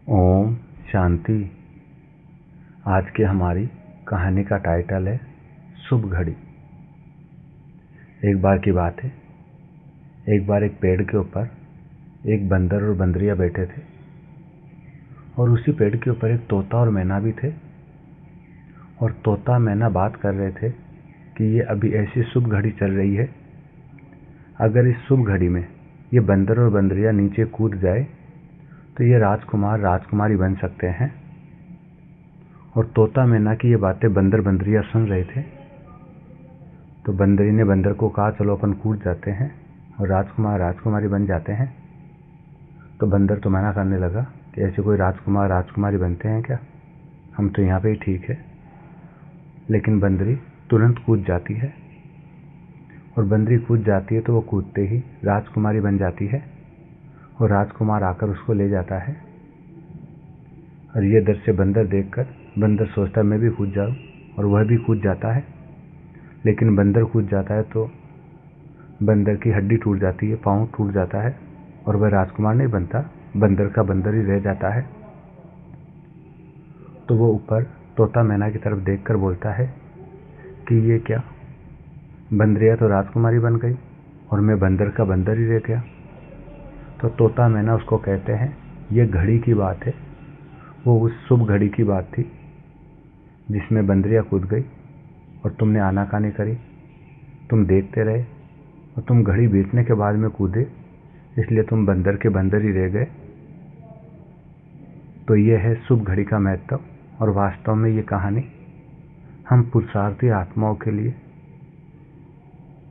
ओम शांति। आज की हमारी कहानी का टाइटल है शुभ घड़ी। एक बार की बात है, एक बार एक पेड़ के ऊपर एक बंदर और बंदरिया बैठे थे और उसी पेड़ के ऊपर एक तोता और मैना भी थे। और तोता मैना बात कर रहे थे कि ये अभी ऐसी शुभ घड़ी चल रही है, अगर इस शुभ घड़ी में ये बंदर और बंदरिया नीचे कूद जाए तो ये राजकुमार राजकुमारी बन सकते हैं। और तोता मैना की ये बातें बंदर बंदरिया सुन रहे थे। तो बंदरी ने बंदर को कहा, चलो अपन कूद जाते हैं और राजकुमार राजकुमारी बन जाते हैं। तो बंदर तो मना करने लगा कि ऐसे कोई राजकुमार राजकुमारी बनते हैं क्या, हम तो यहाँ पे ही ठीक है। लेकिन बंदरी तुरंत कूद जाती है और बंदरी कूद जाती है तो वो कूदते ही राजकुमारी बन जाती है और राजकुमार आकर उसको ले जाता है। और ये दृश्य बंदर देखकर बंदर सोचता मैं भी कूद जाऊं, और वह भी कूद जाता है। लेकिन बंदर कूद जाता है तो बंदर की हड्डी टूट जाती है, पाँव टूट जाता है और वह राजकुमार नहीं बनता, बंदर का बंदर ही रह जाता है। तो वो ऊपर तोता मैना की तरफ देखकर बोलता है कि ये क्या, बंदरिया तो राजकुमारी बन गई और मैं बंदर का बंदर ही रह गया। तो तोता मैना उसको कहते हैं ये घड़ी की बात है, वो उस शुभ घड़ी की बात थी जिसमें बंदरिया कूद गई और तुमने आनाकानी करी, तुम देखते रहे और तुम घड़ी बीतने के बाद में कूदे, इसलिए तुम बंदर के बंदर ही रह गए। तो ये है शुभ घड़ी का महत्व। और वास्तव में ये कहानी हम पुरुषार्थी आत्माओं के लिए,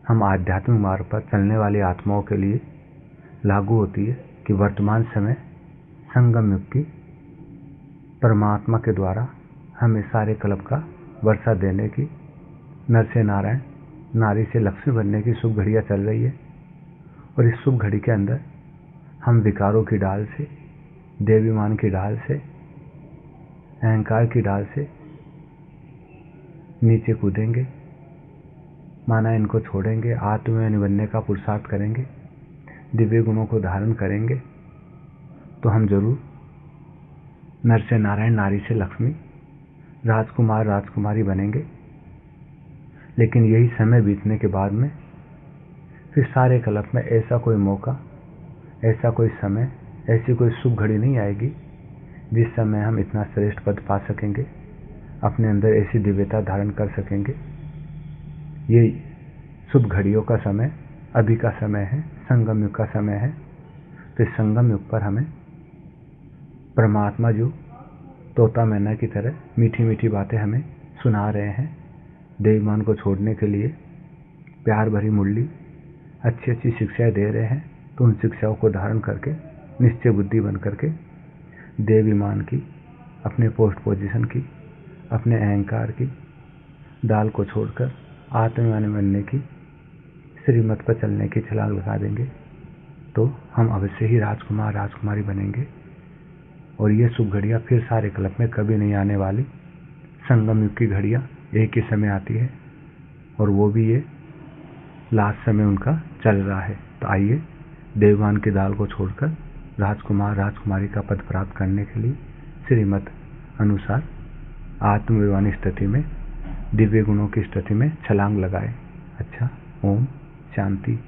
हम आध्यात्मिक मार्ग पर चलने वाली आत्माओं के लिए लागू होती है कि वर्तमान समय संगम युग की परमात्मा के द्वारा हमें सारे कल्प का वर्षा देने की, नर से नारायण नारी से लक्ष्मी बनने की शुभ घड़ियाँ चल रही है। और इस शुभ घड़ी के अंदर हम विकारों की डाल से, देवीमान की डाल से, अहंकार की डाल से नीचे कूदेंगे, माना इनको छोड़ेंगे, आत्मज्ञानी बनने का पुरुषार्थ करेंगे, दिव्य गुणों को धारण करेंगे तो हम जरूर नर से नारायण नारी से लक्ष्मी, राजकुमार राजकुमारी बनेंगे। लेकिन यही समय बीतने के बाद में फिर सारे कल्प में ऐसा कोई मौका, ऐसा कोई समय, ऐसी कोई शुभ घड़ी नहीं आएगी जिस समय हम इतना श्रेष्ठ पद पा सकेंगे, अपने अंदर ऐसी दिव्यता धारण कर सकेंगे। ये शुभ घड़ियों का समय अभी का समय है, संगम युग का समय है। तो इस संगम युग पर हमें परमात्मा जो तोता मैना की तरह मीठी मीठी बातें हमें सुना रहे हैं, देवमान को छोड़ने के लिए प्यार भरी मुरली, अच्छी अच्छी शिक्षाएं दे रहे हैं। तो उन शिक्षाओं को धारण करके निश्चय बुद्धि बन करके देवीमान की, अपने पोस्ट पोजीशन की, अपने अहंकार की डाल को छोड़कर आत्मज्ञानी बनने की, श्रीमत पर चलने की छलांग लगा देंगे तो हम अवश्य ही राजकुमार राजकुमारी बनेंगे। और ये शुभ घड़ियाँ फिर सारे कल्प में कभी नहीं आने वाली, संगम युग की घड़ियाँ एक ही समय आती है और वो भी ये लास्ट समय उनका चल रहा है। तो आइए देववान की दाल को छोड़कर राजकुमार राजकुमारी का पद प्राप्त करने के लिए श्रीमत अनुसार आत्मविवानी स्थिति में, दिव्य गुणों की स्थिति में छलांग लगाए। अच्छा, ओम शांति।